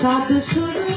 সাধু শুরু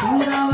Pura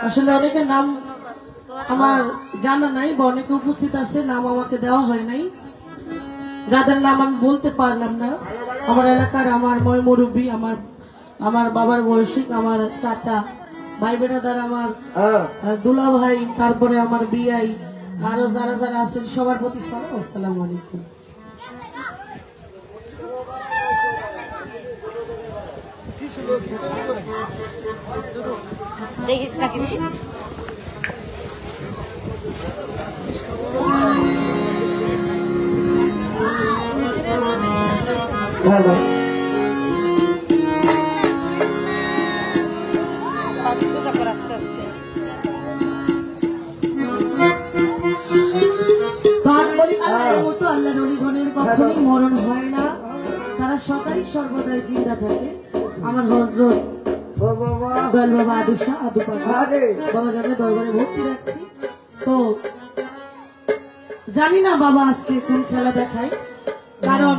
আসলে অনেকের নাম আমার জানা নাই বা অনেকে উপস্থিত আছে, নাম আমাকে দেওয়া হয় নাই। যাদের নাম আমি বলতে পারলাম না, আমার এলাকার আমার ময় মুরব্বী, আমার বাবার বয়সী, আমার চাচা, ভাই বেড়াদার, আমার দুলা ভাই, তারপরে আমার বিয়াই, আরো যারা যারা আছেন সবার প্রতি সালাম, আসসালামু আলাইকুম। দেখিস না কিছু আল্লাহ নলিগণের কখনই মরণ হয় না, তারা সদাই সর্বদাই জিন্দা থাকে। আমার হযরত বাবা আদুশা বাবা যাবে দরবারে ভর্তি রাখছি। তো জানি না বাবা আজকে কোন খেলা দেখায়, কারণ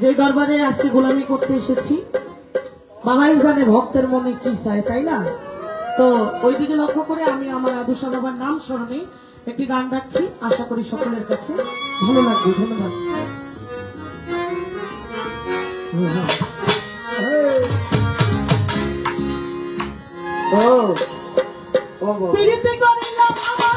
যে দরবারে আজকে গোলামি করতে এসেছি বাবাই জানে ভক্তের মনে কি চায়, তাই না? তো ওইদিকে লক্ষ্য করে আমি আমার আদুশা বাবার নাম স্মরণে একটি গান রাখছি, আশা করি সকলের কাছে ভালো লাগবে। ধন্যবাদ। পিড়িতে করিলাম আমার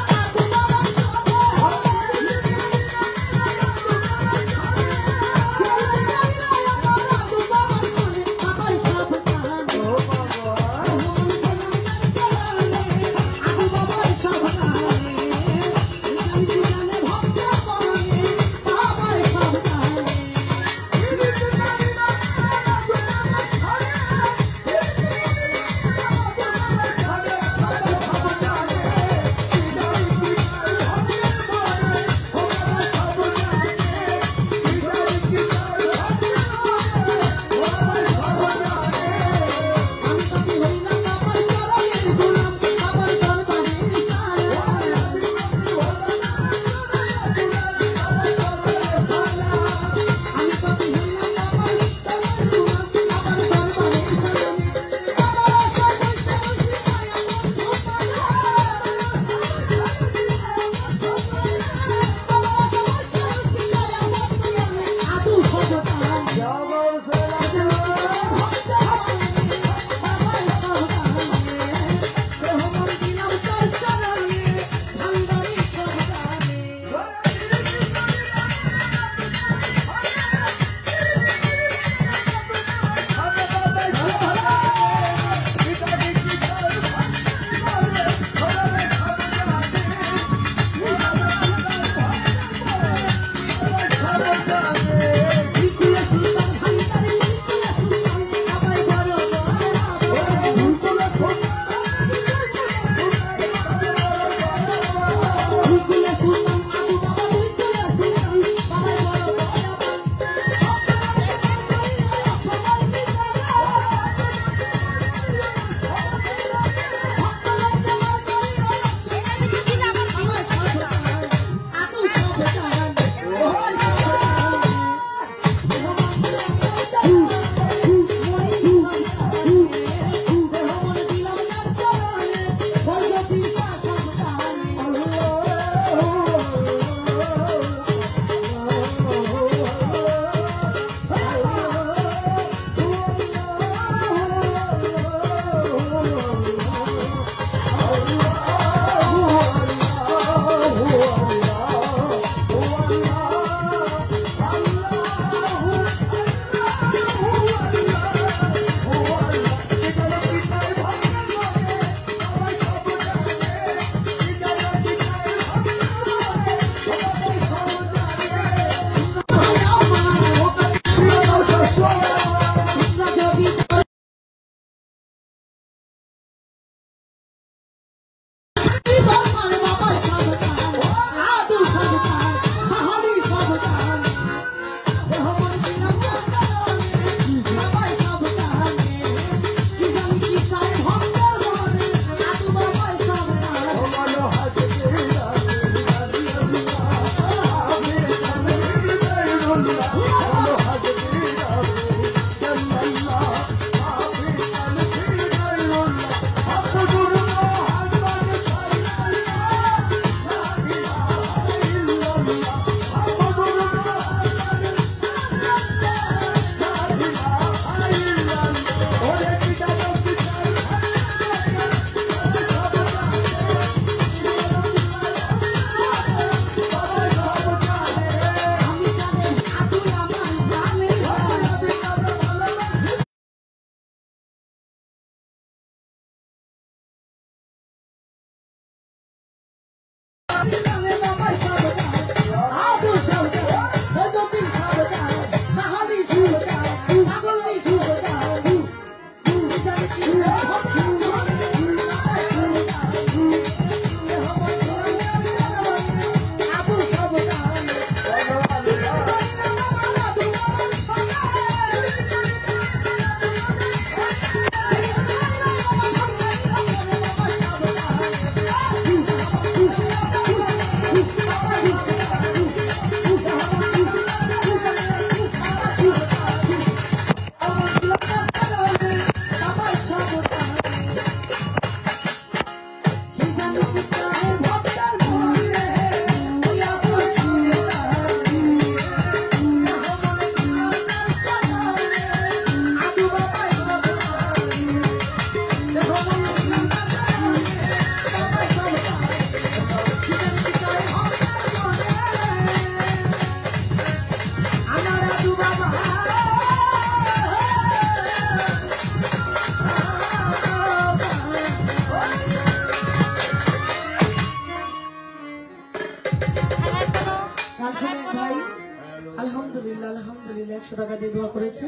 আলহামদুলিল্লাহ আলহামদুলিল্লাহ 100 টাকা দিয়ে দোয়া করেছে।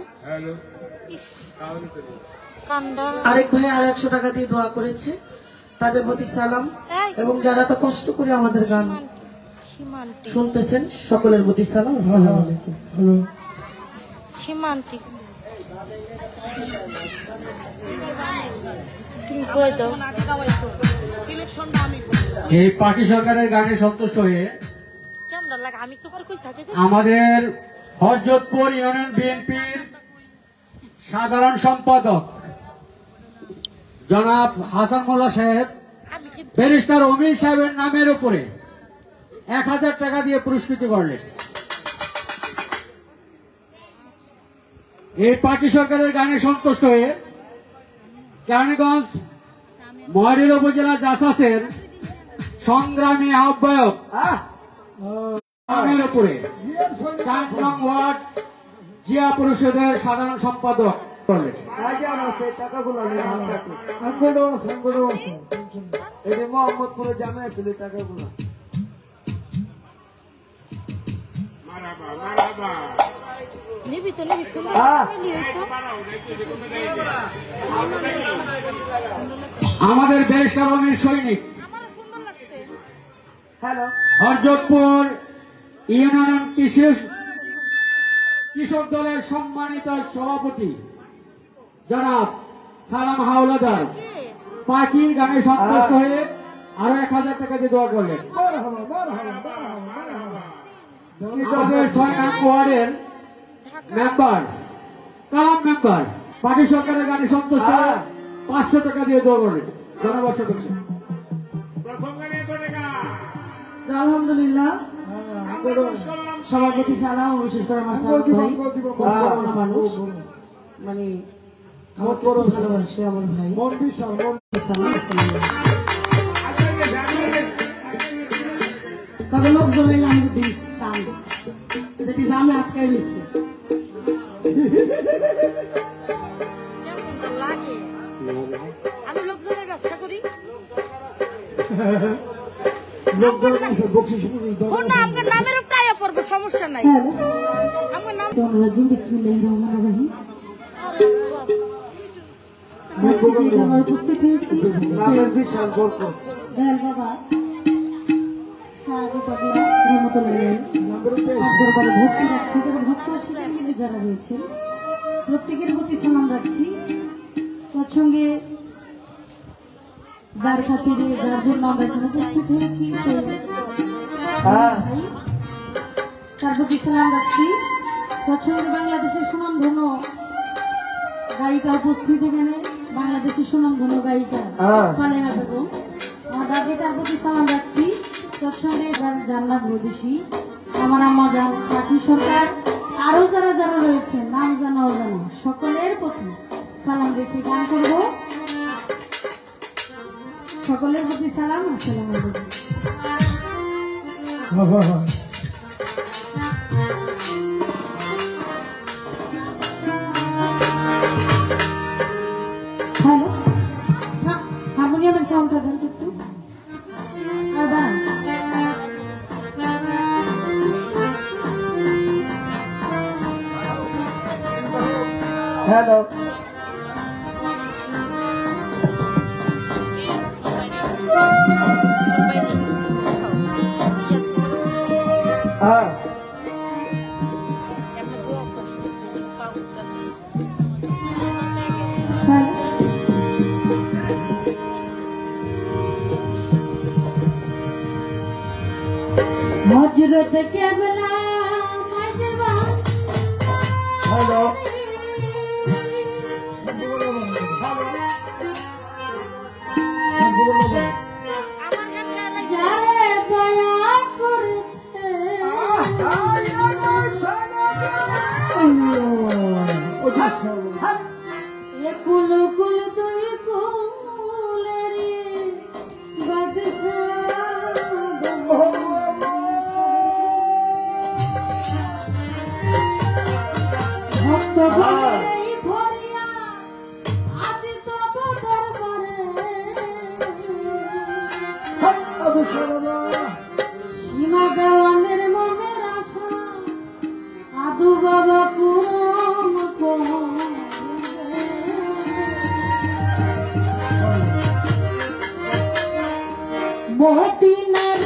আরেক ভাই আর 100 টাকা দিয়ে দোয়া করেছে, তাদের প্রতি সালাম। এবং যারা তো কষ্ট করে আমাদের গান শুনতেছেন সকলের প্রতি সালাম। আসসালামু আলাইকুম। এই পার্টি সরকারের গানে সন্তুষ্ট হয়ে আমাদের হরজতপুর ইউনিয়ন বিএনপির সাধারণ সম্পাদক জনাব হাসান মোল্লা সাহেব ব্যারিস্টার অমির সাহেবের নামের উপরে 1000 টাকা দিয়ে পুরস্কৃত করলেন। এই পার্টি সরকারের গানে সন্তুষ্ট হয়ে কেরানীগঞ্জ মহারীর উপজেলা জাসাসের সংগ্রামী আহ্বায়ক নামের উপরে 4 নং ওয়ার্ড জিয়া পরিষদের সাধারণ সম্পাদক করলেন। মোহাম্মদপুরে জানা ছিল টাকাগুলো। আমাদের ব্যারিস্টার অমির সৈনিক হরজতপুর ইউনিয়ন কৃষক দলের সম্মানিত সভাপতি জনাব সালাম হাওলাদার পাখির গানে সন্তুষ্ট হয়ে আরো 1000 টাকা দিয়ে দোয়া করলেন। আমাদের 6 নং ওয়ার্ডের মেম্বার কালাম মেম্বার পার্টি সরকারের গানে সন্তুষ্ট হয়ে 500 টাকা দিয়ে দোয়া করলেন। জনবর্ষ আলহামদুলিল্লাহ সভাপতি সালাম। বিশেষ করে আমার মানুষ মানে ভালোবাসে আমার ভাই। তবে লোকজন আমি আটকাই দিচ্ছি। আমি লোকজনের ব্যবসা করি। আপনার নামের প্রায় পড়বো, সমস্যা নাই। আমার নাম উপস্থিত হয়েছি বাবা ভর্তি রাখছি ভক্ত সেখানে যারা রয়েছেন প্রত্যেকের প্রতি সালাম রাখছি। তৎসঙ্গে যার খাতিরে যার জন্য আমরা এখানে উপস্থিত হয়েছি তার প্রতি সালাম রাখছি। তৎসঙ্গে বাংলাদেশের সুনামধন্য গায়িকা উপস্থিত এখানে, বাংলাদেশের সুনামধন্য গায়িকা সালেহা বেগম আমার দাদি, তার প্রতি সালাম রাখছি। তৎসঙ্গে জান্নাত বদিশি, আমার আম্মা জান, পাখি সরকার, আরো যারা যারা রয়েছেন নাম জানা অজানা সকলের প্রতি সালাম রেখে গান করবো। সকলের প্রতি সালাম। আসসালামু আলাইকুম। হ্যালো, হারমোনিয়ামের সাউন্ডটা দেন একটু আর বাড়ান। হ্যালো, হযরত কেবলা মাইজবা হ্যালো, যারে দয়া করেছে কুল কুল তুই কুলেরি বাদশাহ ভক্ত গণের ভরিয়া আজি তব দরবারে সীমা দেওয়ানের মনের আশা সাধু বাবা পুরম মতিনার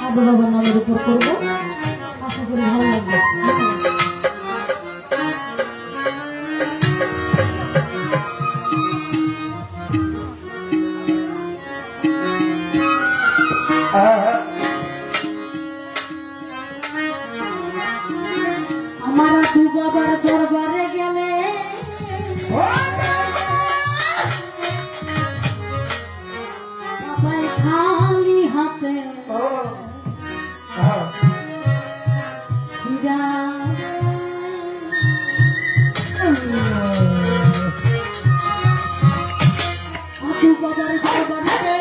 সাধু বাবার নামের উপর করবো, আশা করি ভালো লাগবে। আমার সাধু বাবার দরবারে গেলে সবাই খালি হাতে সাধু বাবার দরবারে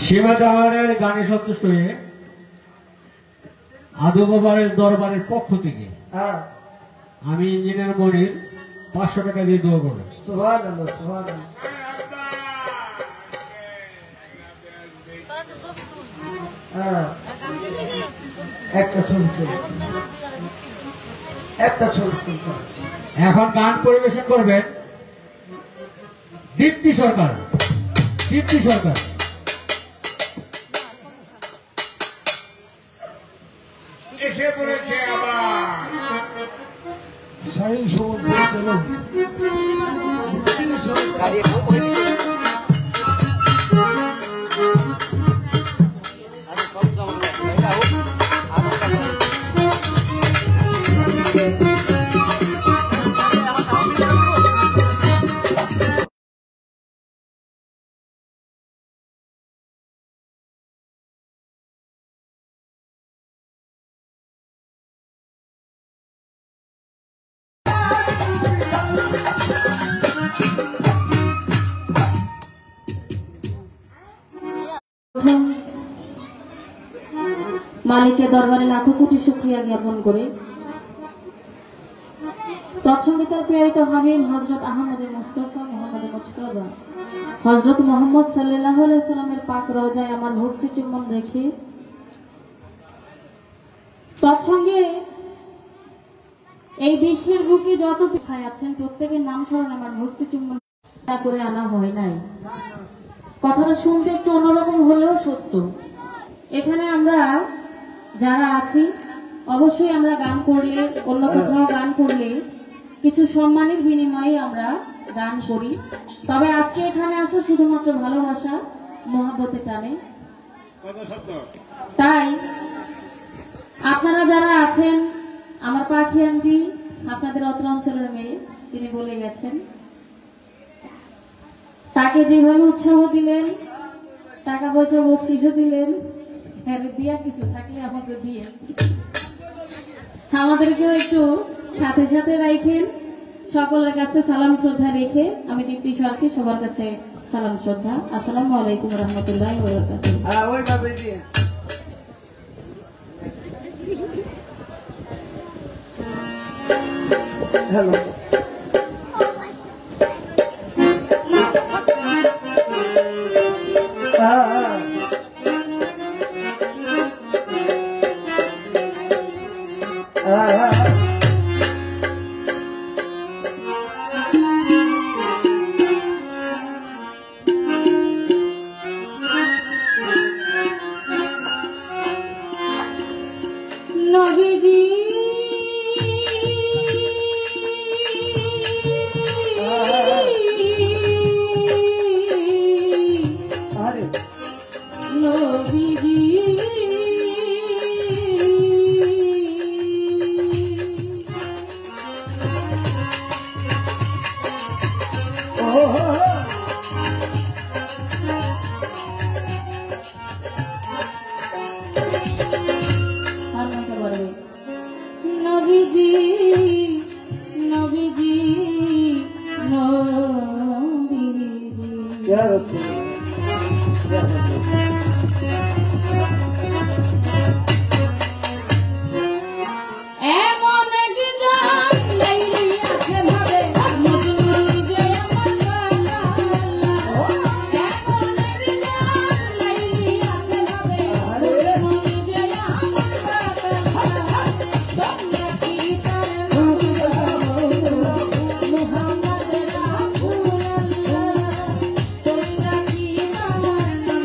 সীমা জামানের গানে সন্তুষ্ট হয়ে আদু বাবার দরবারের পক্ষ থেকে আমি ইঞ্জিনিয়ার মনির 500 টাকা দিয়ে দোয়া করব। সুবহানাল্লাহ সুবহানাল্লাহ। একটা ছবি এখন গান পরিবেশন করবেন দীপ্তি সরকার, দীপ্তি সরকার। এসে পড়েছে আবার সাহিল সুমন পরিচালক মালিকের দরবারে লাখো কোটি শুকরিয়া জ্ঞাপন করে তৎসঙ্গে তার প্রেরিত হাবিব হযরত আহমদে মুস্তাফা মুহাম্মদে মুজতবা হযরত মুহাম্মদ সাল্লাল্লাহু আলাইহি সাল্লামের পাক রওজায় আমার ভক্তি চুম্বন রেখে তৎসঙ্গে এই বিশ্বের বুকে যত পিছায় আছেন প্রত্যেকের নাম স্মরণ আমার ভক্তি চুম্বন করে আনা হয় নাই। কথাটা শুনতে একটু অন্যরকম হলেও সত্য। এখানে আমরা যারা আছি অবশ্যই আমরা গান করলে, অন্য কোথাও গান করলে কিছু সম্মানের বিনিময়ে আমরা গান করি, তবে আজকে এখানে আসা শুধুমাত্র ভালোবাসা মহব্বতে টানে। তাই আপনারা যারা আছেন, আমার পাখি আন্টি আপনাদের অত্র অঞ্চলের মেয়ে, তিনি বলে গেছেন, তাকে যেভাবে উৎসাহ দিলেন, টাকা পয়সা বকশিশও দিলেন, দিয়া কিছু থাকলে আমাদের দিয়ে আমাদেরকেও একটু সাথে সাথে রাখেন। সকলের কাছে সালাম শ্রদ্ধা রেখে আমি দীপ্তি সরকার সবার কাছে সালাম শ্রদ্ধা। আসসালামু আলাইকুম রহমতুল্লাহি ওয়া বারাকাতুহু। হ্যালো নবীজি নবীজি নবীজি নবীজি নবীজি এমন কি জান লাইলি আছে ভাবে মজনুর যে আমার এমন কি জান লাইলি আছে ভাবে মজনুর যে আমার তোমরা কি তার মুহাম্মদ রাসূলুল্লাহ তোমরা কি আমার নাম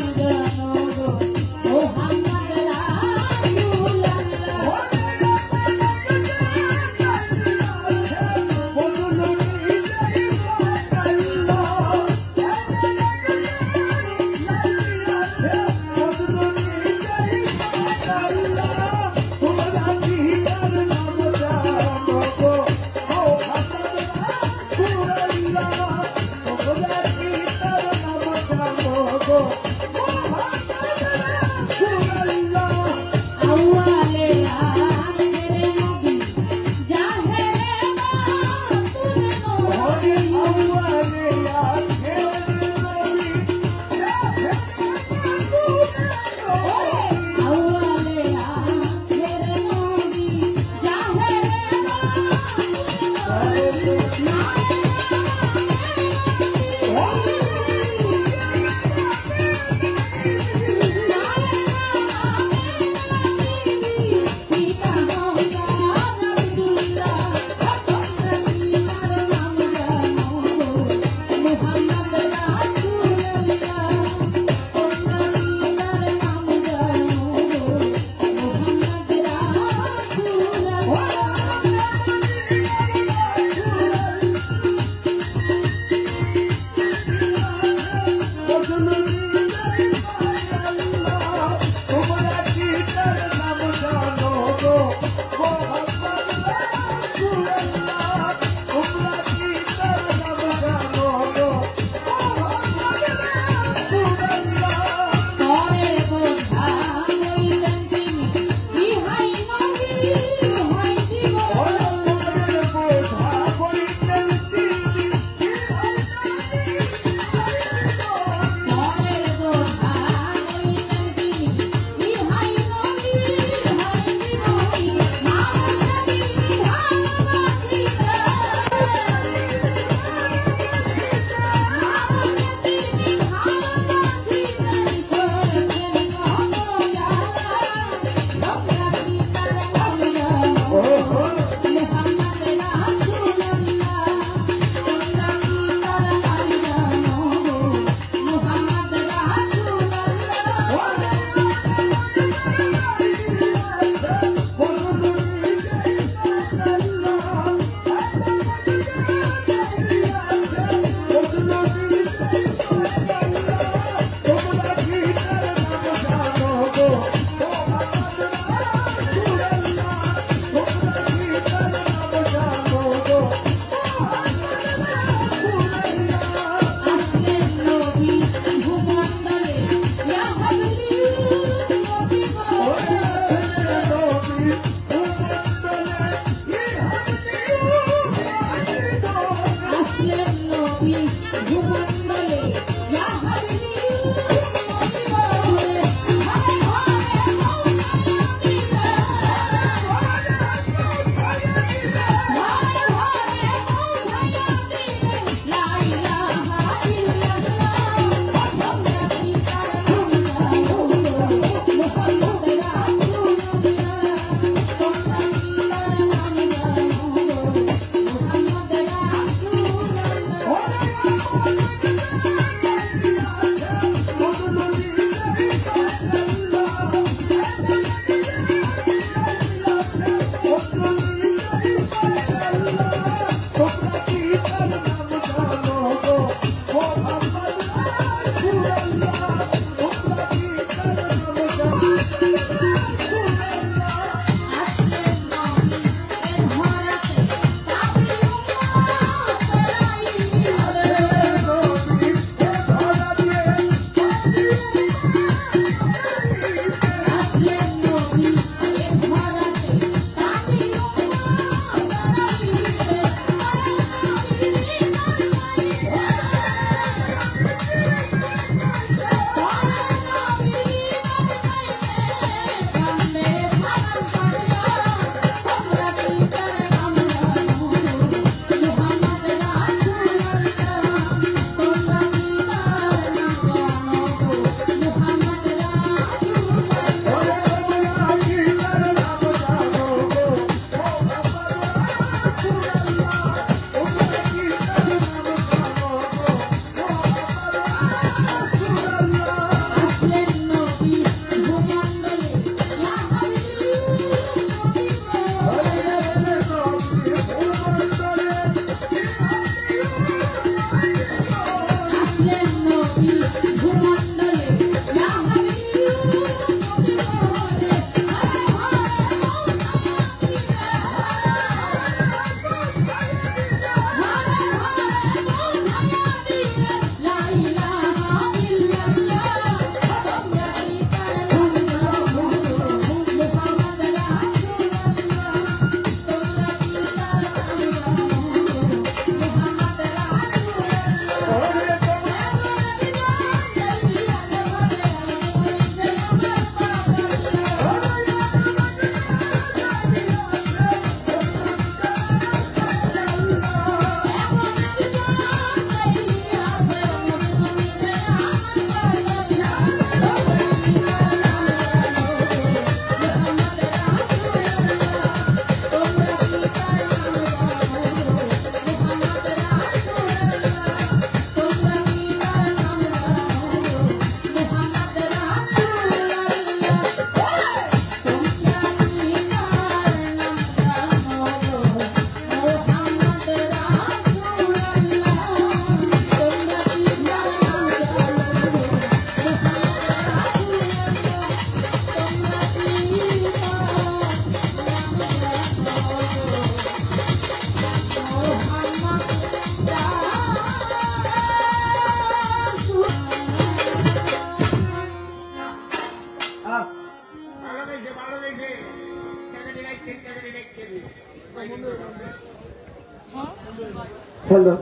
হ্যালো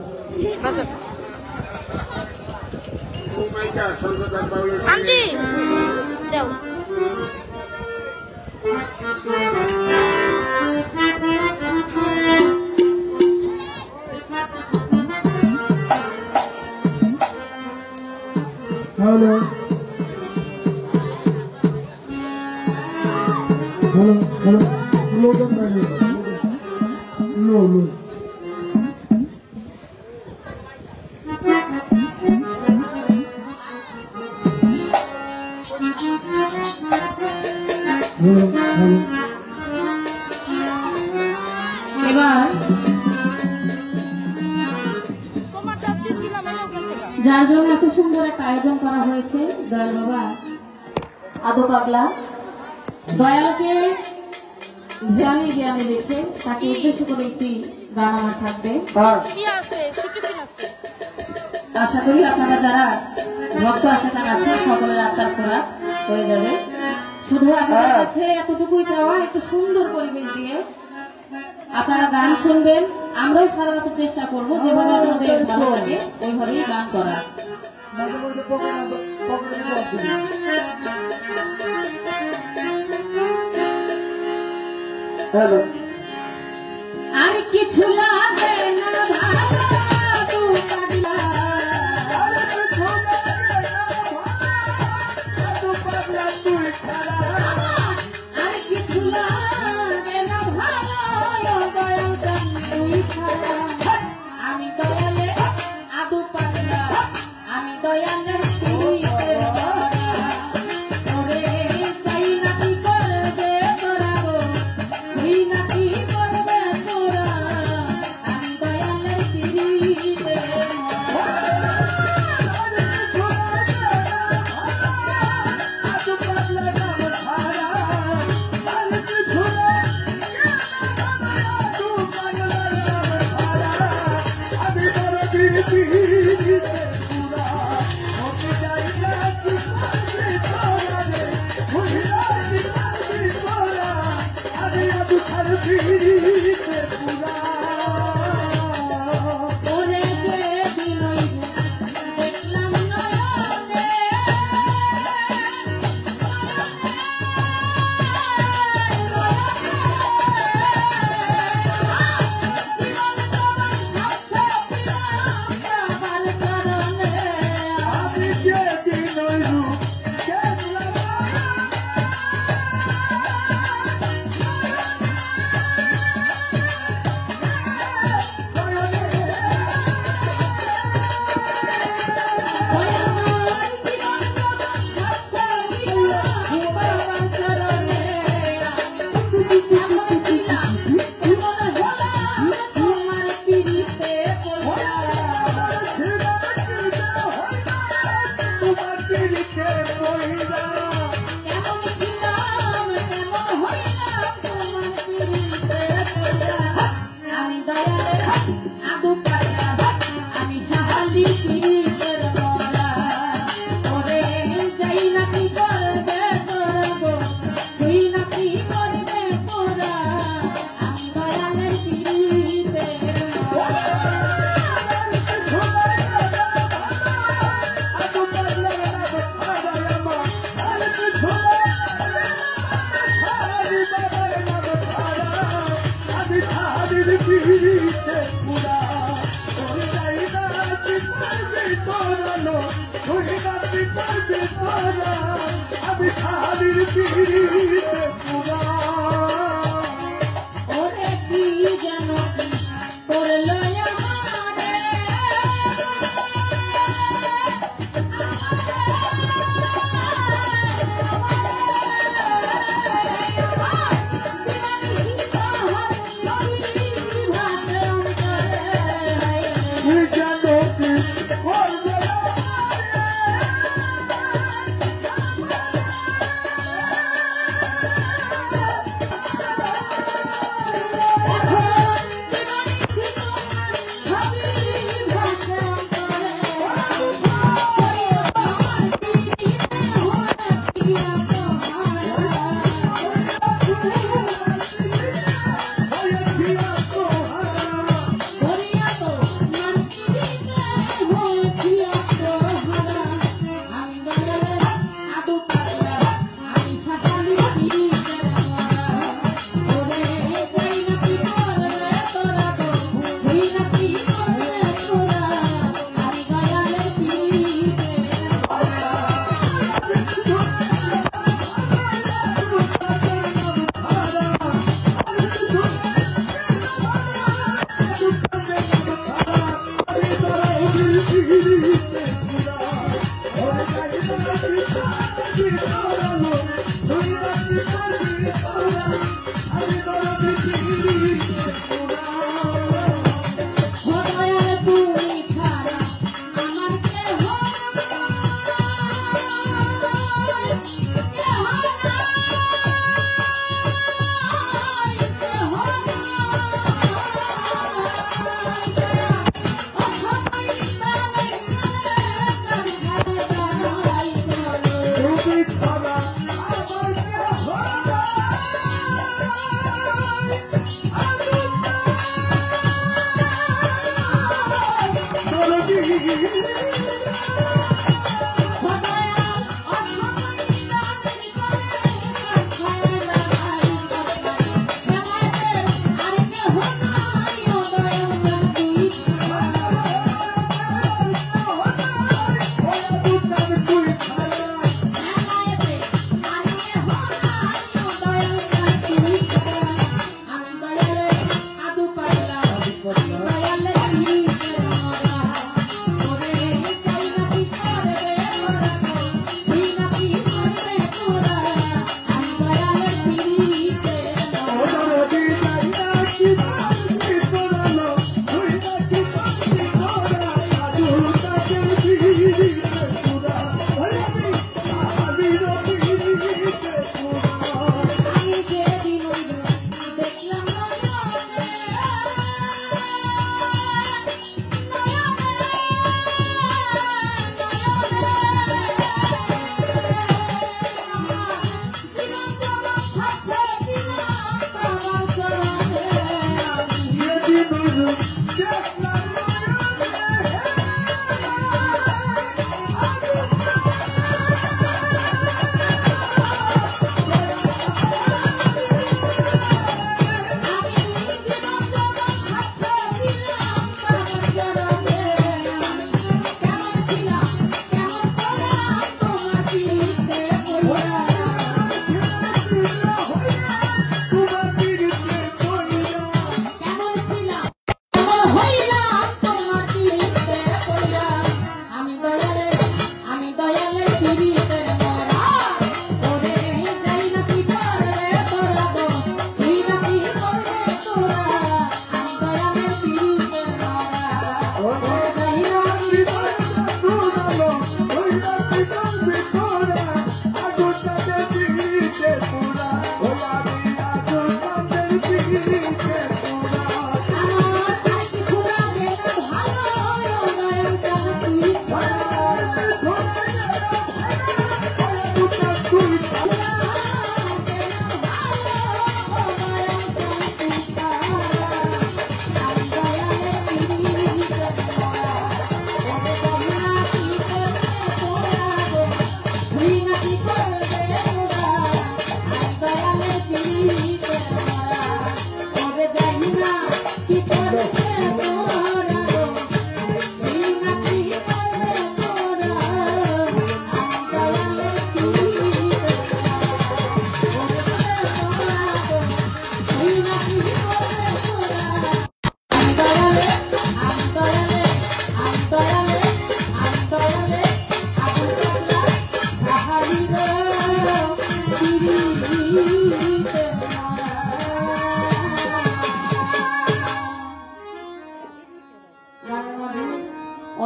আন্টি দেও হ্যালো হ্যালো হ্যালো লোকের বাইরে লো লো হ্যালো হ্যালো এবার তোমার চাপ দিয়েছিলাম এনে গেছে গা। যার জন্য এত সুন্দর একটা আয়োজন করা হয়েছে দয়াল বাবা আদো পাগলা দয়ালকে ধ্যানে জ্ঞানে দেখে তাকে উদ্দেশ্য করে একটি গান আমার থাকবে। কি আছে সিকিসিন আছে আশা করি আপনারা যারা ভক্ত আশাকার আছেন সকলের আত্মার খোরাক হয়ে যাবে। শুধু আপনাদের কাছে এতটুকুই চাওয়া, একটু সুন্দর পরিবেশ দিয়ে আপনারা গান শুনবেন। আমরাও সারা রাত চেষ্টা করবো যেভাবে আপনাদের ভালো লাগে ওইভাবেই গান করা। মাঝে মধ্যে পকেটে জবাব দিবি হ্যালো আর কিছু লাগে না ভালো আর কিছু লাগে না ভালো দয়াল তুই ছাড়া আমি দয়ালে আদু পাগলা আমি দয়ালের প্রিয় ওরে চাই না কি করবে তোরা গো তুই না কি করবে তোরা আমি দয়ালের প্রিয় ওরে যে বিনয় দেখলাম নয়নে আমি দয়ালের আদু পাগলা আমি সাহালি পীড়িতের মরা ওরে যাই না কি করবে তোরা গো তুই না কি করবে তোরা আমি দয়ালের পীড়িতের মরা ওরে কি যেন কি করলো আমারে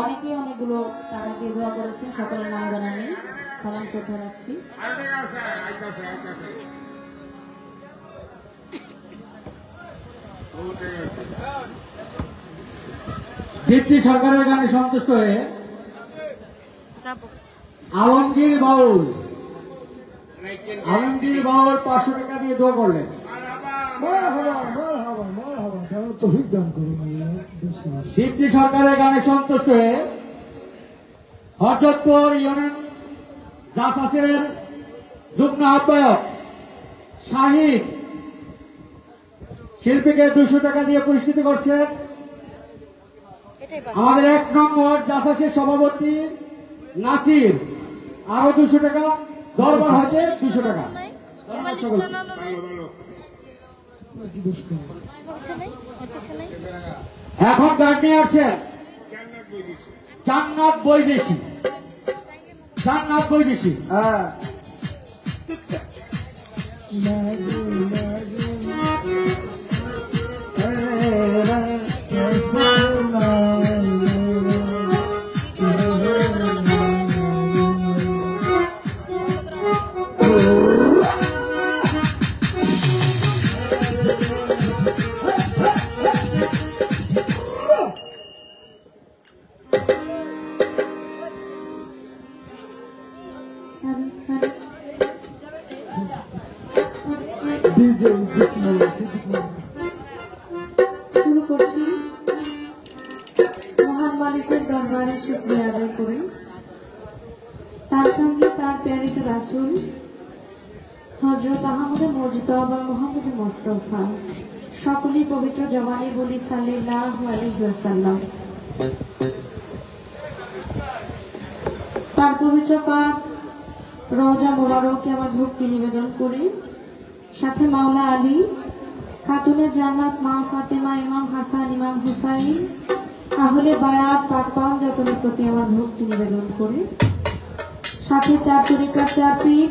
অনেকে অনেকগুলো টাকা দিয়ে দোয়া করেছেন, সকলের নাম জানা নেই, সালাম শ্রদ্ধা রাখছি। দীপ্তি সরকারের গানে সন্তুষ্ট হয়ে যাবো। আলমগীর বাউল 500 টাকা দিয়ে দোয়া করলেন। তৌফিক দান করুন আল্লাহ। বেশি বেশি। দীপ্তি সরকারের গানে সন্তুষ্ট হয়ে হরজতপুর ইউনিয়ন জাসাসের যুগ্ম আহ্বায়ক শাহিদ শিল্পীকে 200 টাকা দিয়ে পুরস্কৃত করছেন। এটাই বাস। আমাদের 1 নম্বর জাসাসের সভাপতি নাসির আরো 200 টাকা, দরবার হতে 200 টাকা। নাই, ধন্যবাদ লিস্টটা সকলকে। না, না, না। কি দোষ করে? কিছু নাই, কিছু নাই। এখন গান নিয়ে আসছেন জান্নাত বৈদেশী। জান্নাত বৈদেশী হ্যাঁ ডিজে শুরু করছি মহান মালিকের দরবারে শুকরিয়া আদায় করি, তার সঙ্গে তার প্রেরিত রাসূল হযরত আহমদে মুজতবা মুহাম্মদ মুস্তাফা সকলেই পবিত্র জবানে বলি সাল্লাল্লাহু আলাইহি ওয়াসাল্লাম। তার পবিত্র পাক রওজা মোবারকে আমার ভক্তি নিবেদন করি, সাথে মাওলা আলী, খাতুনে জান্নাত, মা ফাতেমা, ইমাম হাসান, ইমাম হুসাইন, আহলে বায়াত, পাক পাঞ্জাতনের প্রতি আমার ভক্তি নিবেদন করি, সাথে 4 তরিকার 4 পীর,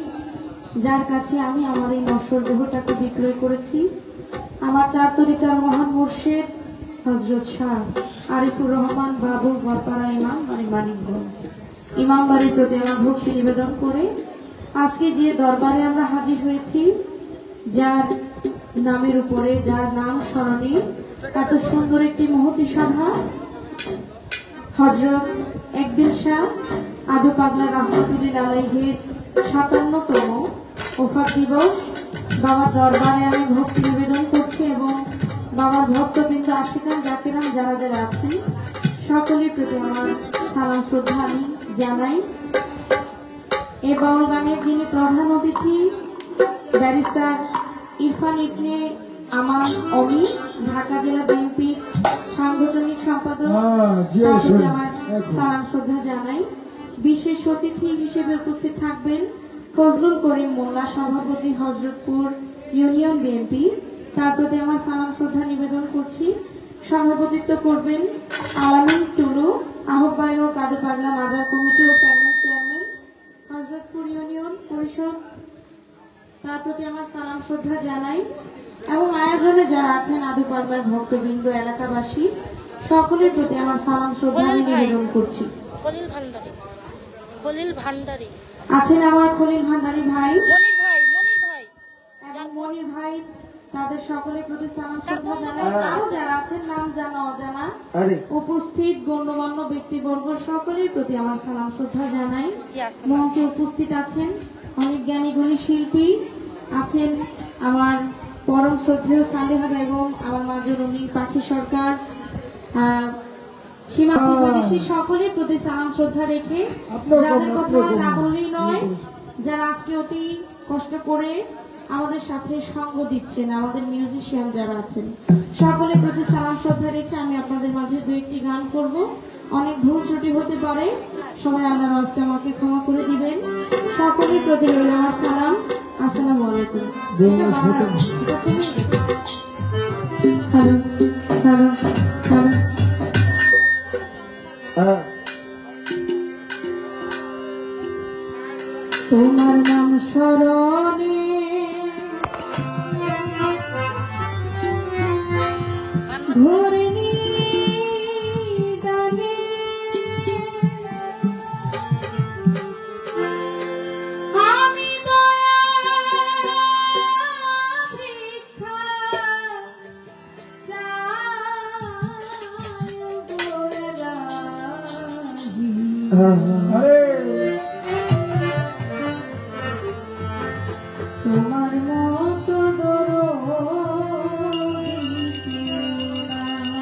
যার কাছে আমি আমার এই নশ্বর দেহটাকে বিক্রয় করেছি, আমার 4 তরিকার মহান মুর্শিদ হযরত শাহ আরিফুর রহমান বাবু গড়পাড়া ইমাম বাড়ি মানিকগঞ্জ ইমাম বাড়ির প্রতি আমার ভক্তি নিবেদন করে আজকে যে দরবারে আমরা হাজির হয়েছি, যার নামের উপরে, যার নাম স্মরণে এত সুন্দর একটি মহতী সভা, হযরত একদিন শাহ আদু পাগলা রহমতুল্লাহ আলাইহির 57তম ওফাত দিবস, বাবার দরবারে আমি ভক্তি নিবেদন করছি এবং বাবার ভক্তবৃন্দ, আশিকান, জাকিরান যারা যারা আছেন সকলের প্রতি আমার সালাম শ্রদ্ধা আমি জানাই। এই বাউল গানের যিনি প্রধান অতিথি, ব্যারিস্টার ইরফান ইবনে আমার অমি, ঢাকা জেলা বিএনপির সাংগঠনিক সম্পাদক, তার প্রতি আমার সালাম শ্রদ্ধা জানাই। বিশেষ অতিথি হিসেবে উপস্থিত থাকবেন ফজলুল করিম মোল্লা, সভাপতি হযরতপুর ইউনিয়ন বিএনপি, তার প্রতি আমার সালাম শ্রদ্ধা নিবেদন করছি। সভাপতিত্ব করবেন আলামিন টুলু, আহ্বায়ক আদু পাগলা মাজার কমিটি ও প্যানেল চেয়ারম্যান হযরতপুর ইউনিয়ন পরিষদ, তার প্রতি আমার সালাম শ্রদ্ধা জানাই। এবং আয়োজনে যারা আছেন আদু পাগলার ভক্তবৃন্দ, এলাকাবাসী সকলের প্রতি আমার সালাম শ্রদ্ধা আমি নিবেদন করছি। খলিল ভান্ডারী। খলিল ভান্ডারী আছেন আমার খলিল ভান্ডারী ভাই মনির ভাই এবং মনির ভাই, তাদের সকলের প্রতি সালাম শ্রদ্ধা জানাই। আরো যারা আছেন নাম জানা অজানা উপস্থিত গণ্যমান্য ব্যক্তিবর্গ সকলের প্রতি আমার সালাম শ্রদ্ধা জানাই। মঞ্চে উপস্থিত আছেন অনেক জ্ঞানী গুণী শিল্পী, আছেন আমার পরম শ্রদ্ধেয় সালেহা বেগম, আমার মাজরুনি পাখি সরকার, সীমা বাংলাদেশী সকলের প্রতি সালাম শ্রদ্ধা রেখে যাদের কথা না বললেই নয়, যারা আজকে অতি কষ্ট করে আমাদের সাথে সঙ্গ দিচ্ছেন, আমাদের মিউজিশিয়ান যারা আছেন সকলের প্রতি সালাম শ্রদ্ধা রেখে আমি আপনাদের মাঝে দু একটি গান করব। অনেক ভুল ত্রুটি হতে পারে, সবাই আল্লাহর রাস্তে আমাকে ক্ষমা করে দিবেন। সকলের প্রতি রইল আমার সালাম, আসসালামু আলাইকুম। হ্যালো হ্যালো হ্যালো, তোমার নাম স্মরণে ঘরে নিদানে আমি দয়া ভিক্ষা চাই বলে রাহি। তোমার মতো দরদি কেউ নাই।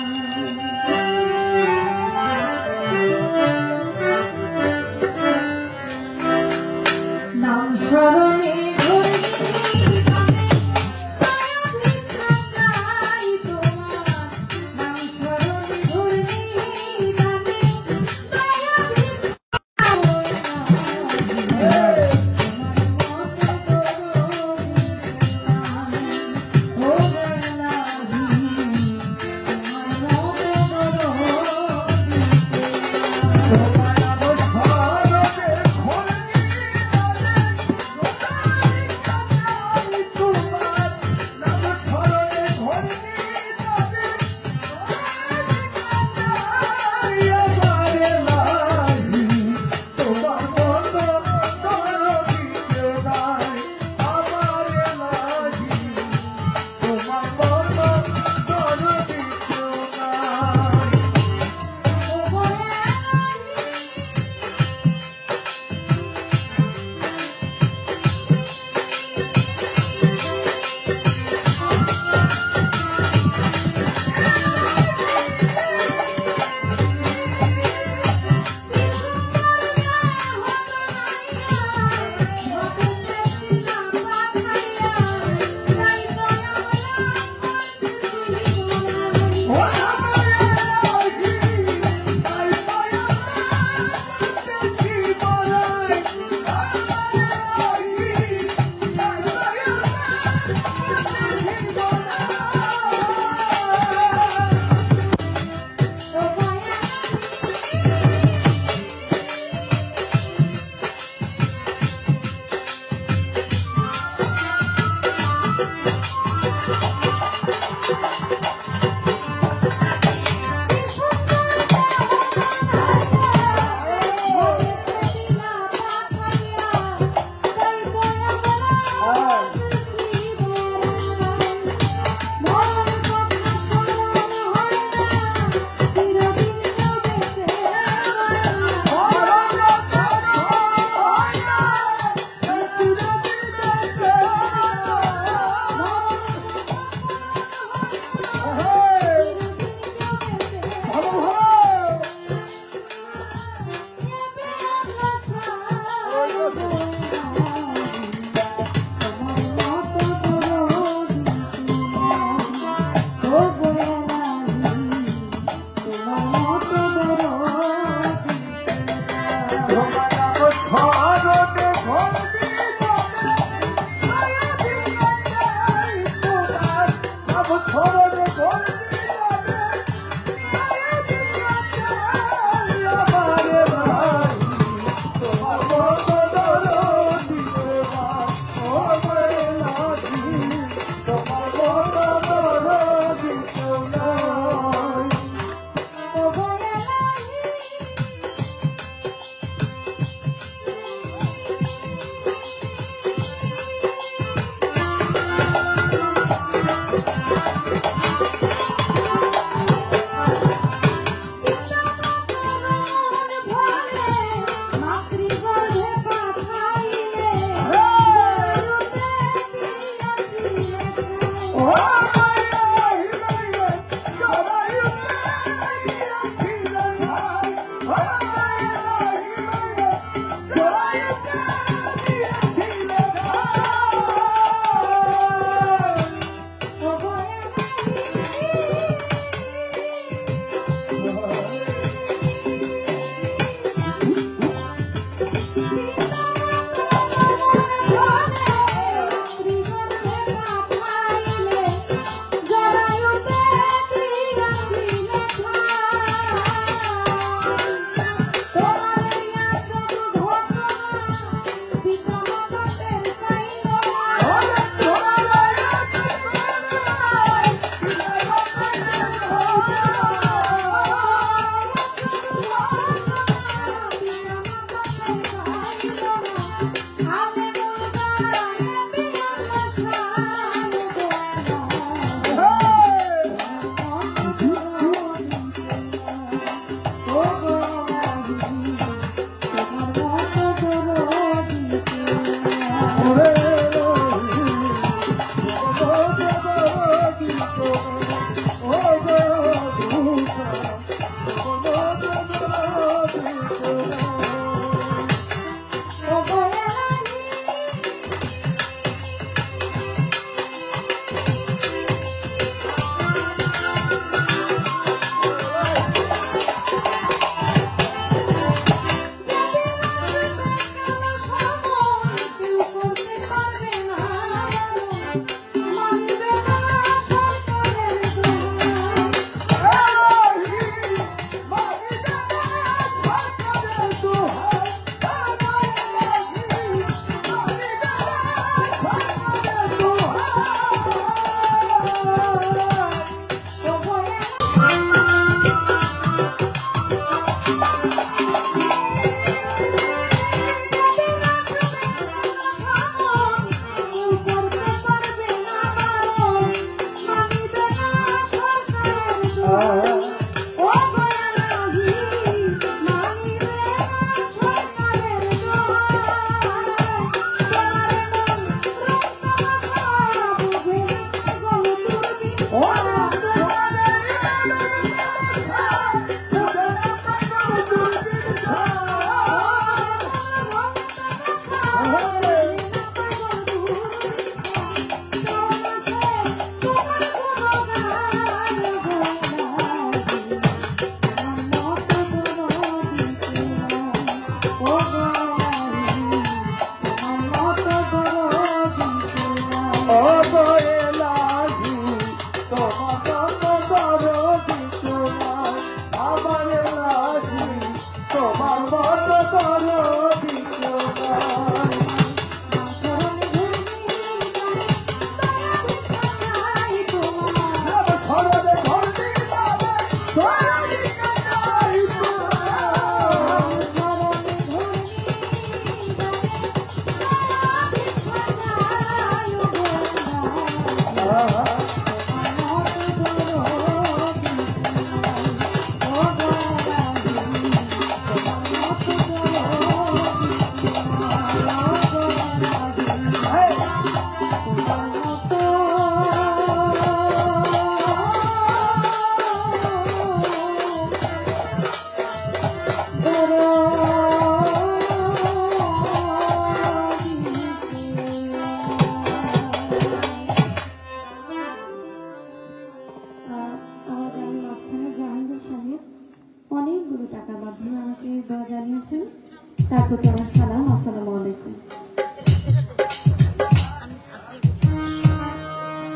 তার প্রতি আমার সালাম। আসসালামু আলাইকুম।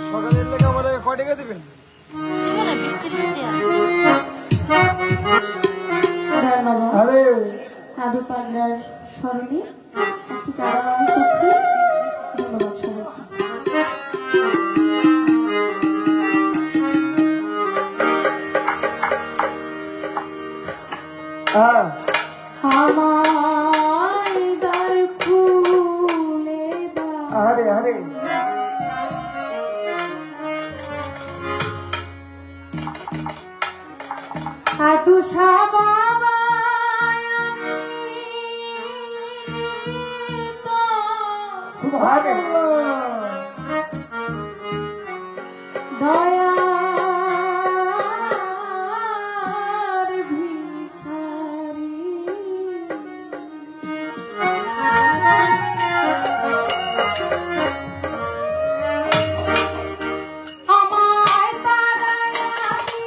সকালের লেগে আমার কয় টাকা দিবেন? আরে আদি পাগলার স্মরণে একটি গান আমি করছি। ধন্যবাদ সবাইকে। আমায় দ্বার খুলে দাও। আরে আরে আতুষা বাবা দয়ার ভিখারি আমায় তারায়ানি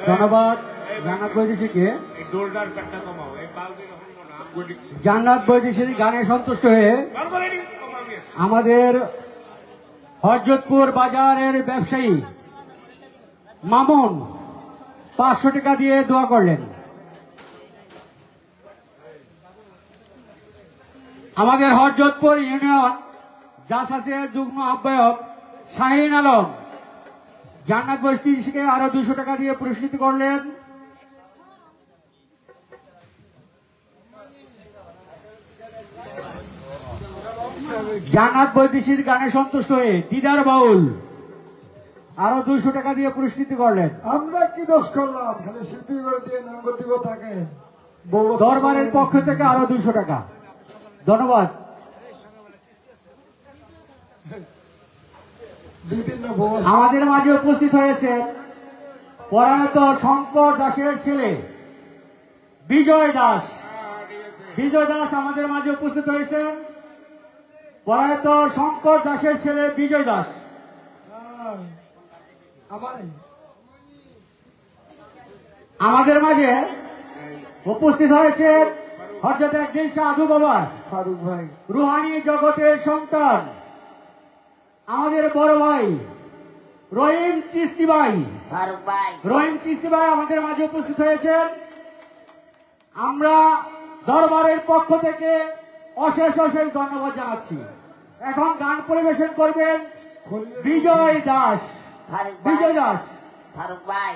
ধন্যবাদ জান্নাত বৈদেশিকে। জান্নাত বৈদেশিক গানে সন্তুষ্ট হয়ে আমাদের হরজতপুর বাজারের ব্যবসায়ী মামুন 500 টাকা দিয়ে দোয়া করলেন। আমাদের হরজতপুর ইউনিয়ন জাসাসের যুগ্ম আহ্বায়ক শাহিন আলম জান্নাত বৈদেশিকে আরো 200 টাকা দিয়ে পুরস্কৃত করলেন। জান্নাত বৈদেশিক গানে সন্তুষ্ট হয়ে দিদার বাউল আরো 200 টাকা দিয়ে পুরস্কৃত করলেন। আমরা কি দোষ করলাম? খালি শিল্পী করে দিয়ে নাম দিব তাকে। দরবারের পক্ষ থেকে আরো 200 টাকা। ধন্যবাদ। আমাদের মাঝে উপস্থিত হয়েছে প্রয়াত শঙ্কর দাসের ছেলে বিজয় দাস। বিজয় দাস আমাদের মাঝে উপস্থিত হয়েছেন। প্রয়াত শঙ্কর দাসের ছেলে বিজয় দাস। আমাদের মাঝে উপস্থিত হয়েছে হযরত একদিন সাধু বাবা ফারুক ভাই, রুহানি জগতের সন্তান আমাদের বড় ভাই রহিম চিস্তি ভাই। রহিম চিস্তি ভাই আমাদের মাঝে উপস্থিত হয়েছেন। আমরা দরবারের পক্ষ থেকে অশেষ অশেষ ধন্যবাদ জানাচ্ছি। এখন গান পরিবেশন করবেন বিজয় দাস। বিজয় দাস। ফারুক ভাই